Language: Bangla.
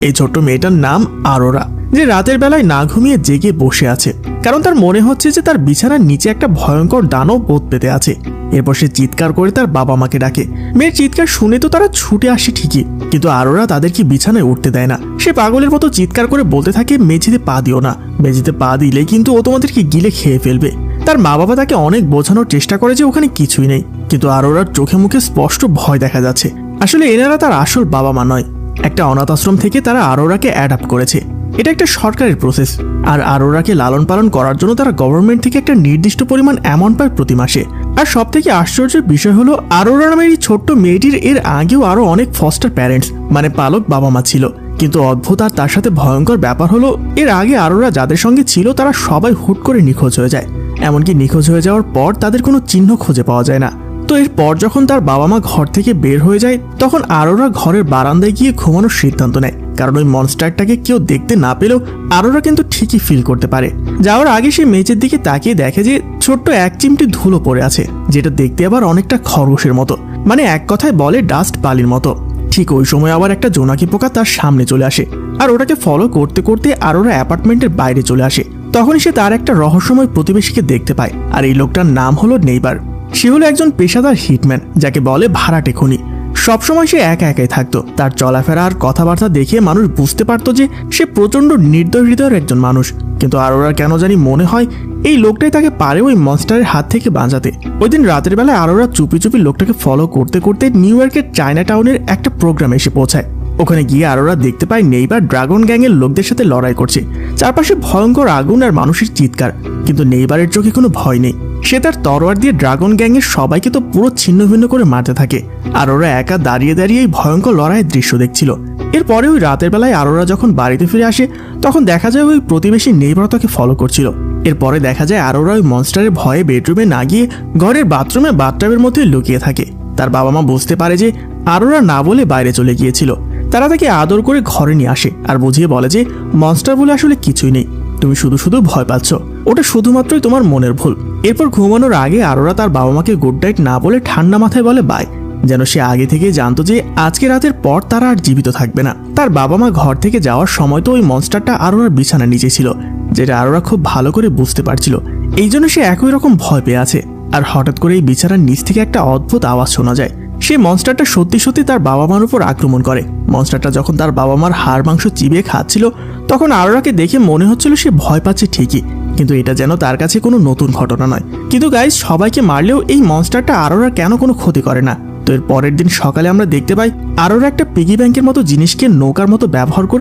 এই ছোট্ট মেয়েটার নাম আরোরা, যে রাতের বেলায় না ঘুমিয়ে জেগে বসে আছে, কারণ তার মনে হচ্ছে যে তার বিছানার নিচে একটা ভয়ঙ্কর দানব বোধ পেতে আছে। এরপর সে চিৎকার করে তার বাবা মাকে ডাকে। মেয়ের চিৎকার শুনে তো তারা ছুটে আসে ঠিকই, কিন্তু আরোরা তাদেরকে বিছানায় উঠতে দেয় না। সে পাগলের মতো চিৎকার করে বলতে থাকে, মেঝেতে পা দিও না, মেঝেতে পা দিলে কিন্তু ও তোমাদেরকে গিলে খেয়ে ফেলবে। তার মা বাবা তাকে অনেক বোঝানোর চেষ্টা করে যে ওখানে কিছুই নেই, কিন্তু আরোরার চোখে মুখে স্পষ্ট ভয় দেখা যাচ্ছে। আসলে এনারা তার আসল বাবা মা নয়, একটা অনাথ আশ্রম থেকে তারা আরোরাকে অ্যাডাপ্ট করেছে। এটা একটা সরকারের প্রসেস, আর আরোরাকে লালন পালন করার জন্য তারা গভর্নমেন্ট থেকে একটা নির্দিষ্ট পরিমাণ অ্যামাউন্ট পায় প্রতি মাসে। আর সব থেকে আশ্চর্যের বিষয় হলো, আরোরা নামের এই ছোট্ট মেয়েটির এর আগেও আরো অনেক ফস্টার প্যারেন্টস মানে পালক বাবা মা ছিল। কিন্তু অদ্ভুত আর তার সাথে ভয়ঙ্কর ব্যাপার হলো, এর আগে আরোরা যাদের সঙ্গে ছিল তারা সবাই হুট করে নিখোঁজ হয়ে যায়। এমনকি নিখোঁজ হয়ে যাওয়ার পর তাদের কোনো চিহ্ন খুঁজে পাওয়া যায় না। তো এরপর যখন তার বাবা মা ঘর থেকে বের হয়ে যায়, তখন আরোরা ঘরের বারান্দায় গিয়ে ঘুমানোর সিদ্ধান্ত নেয়, কারণ ওই মনস্টারটাকে কেউ দেখতে না পেলেও আরোরা কিন্তু ঠিকই ফিল করতে পারে। যাওয়ার আগে সে মেঝের দিকে তাকিয়ে দেখে যে ছোট্ট এক চিমটি ধুলো পড়ে আছে, যেটা দেখতে আবার অনেকটা খরগোশের মতো, মানে এক কথায় বলে ডাস্ট বালির মতো। ঠিক ওই সময় আবার একটা জোনাকি পোকা তার সামনে চলে আসে, আর ওটাকে ফলো করতে করতে আরোরা অ্যাপার্টমেন্টের বাইরে চলে আসে। তখনই সে তার একটা রহস্যময় প্রতিবেশীকে দেখতে পায়, আর এই লোকটার নাম হলো নেইবার। সে হলো একজন পেশাদার হিটম্যান, যাকে বলে ভাড়াটে খুনি। সবসময় সে একা একাই থাকতো। তার চলাফেরা আর কথাবার্তা দেখে মানুষ বুঝতে পারতো যে সে প্রচন্ড নির্দয় হৃদয়ের একজন মানুষ। কিন্তু আরোরা কেন জানি মনে হয় এই লোকটাই তাকে পারে ওই মনস্টারের হাত থেকে বাঁচাতে। ওই দিন রাতের বেলায় আরোরা চুপি চুপি লোকটাকে ফলো করতে করতে নিউ ইয়র্কের চায়না টাউনের একটা প্রোগ্রামে এসে পৌঁছায়। ওখানে গিয়ে আরোরা দেখতে পায় নেইবার ড্রাগন গ্যাংয়ের লোকদের সাথে লড়াই করছে। চারপাশে ভয়ঙ্কর আগুন আর মানুষের চিৎকার, কিন্তু নেইবারের চোখে কোনো ভয় নেই। সে তার তরোয়ার দিয়ে ড্রাগন গ্যাংয়ের সবাইকে তো পুরো ছিন্ন ভিন্ন করে মারতে থাকে, আর ওরা একা দাঁড়িয়ে দাঁড়িয়ে এই ভয়ঙ্কর লড়াইয়ের দৃশ্য দেখছিল। এরপরে ওই রাতের বেলায় আরোরা যখন বাড়িতে ফিরে আসে, তখন দেখা যায় ওই প্রতিবেশী নেইবার তাকে ফলো করছিল। এরপরে দেখা যায় আরোরা ওই মনস্টারের ভয়ে বেডরুমে না গিয়ে ঘরের বাথরুমে বাথটাবের মধ্যে লুকিয়ে থাকে। তার বাবা মা বুঝতে পারে যে আরোরা না বলে বাইরে চলে গিয়েছিল। তারা তাকে আদর করে ঘরে নিয়ে আসে আর বুঝিয়ে বলে যে মনস্টার বলে আসলে কিছুই নেই, তুমি শুধু শুধু ভয় পাচ্ছ, ওটা শুধুমাত্রই তোমার মনের ভুল। এরপর ঘুমানোর আগে আরোরা তার বাবা মাকে গুড নাইট না বলে ঠান্ডা মাথায় বলে বাই, যেন সে আগে থেকে জানতো যে আজকে রাতের পর তারা আর জীবিত থাকবে না। তার বাবা মা ঘর থেকে যাওয়ার সময় তো ওই মনস্টারটা আরোরার বিছানার নিচে ছিল, যেটা আরোরা খুব ভালো করে বুঝতে পারছিল। এই জন্য সে একই রকম ভয় পেয়ে আছে। আর হঠাৎ করে এই বিছানার নিচ থেকে একটা অদ্ভুত আওয়াজ শোনা যায়। সেই মনস্টারটা সত্যি সত্যি তার বাবা মার উপর আক্রমণ করে। মনস্টারটা যখন তার বাবা মার হাড় মাংস চিবিয়ে খাচ্ছিল, তখন আরোরাকে দেখে মনে হচ্ছিল সে ভয় পাচ্ছে ঠিকই, কিন্তু এটা যেন তার কাছে কোনো নতুন ঘটনা নয়। কিন্তু গাইস, সবাইকে মারলেও এই মনস্টারটা আরোরা কেন কোনো ক্ষতি করে না। তো এর পরের দিন সকালে আমরা দেখতে পাই আরোরা একটা পিগি ব্যাংকের মতো জিনিসকে নৌকার মতো ব্যবহার করে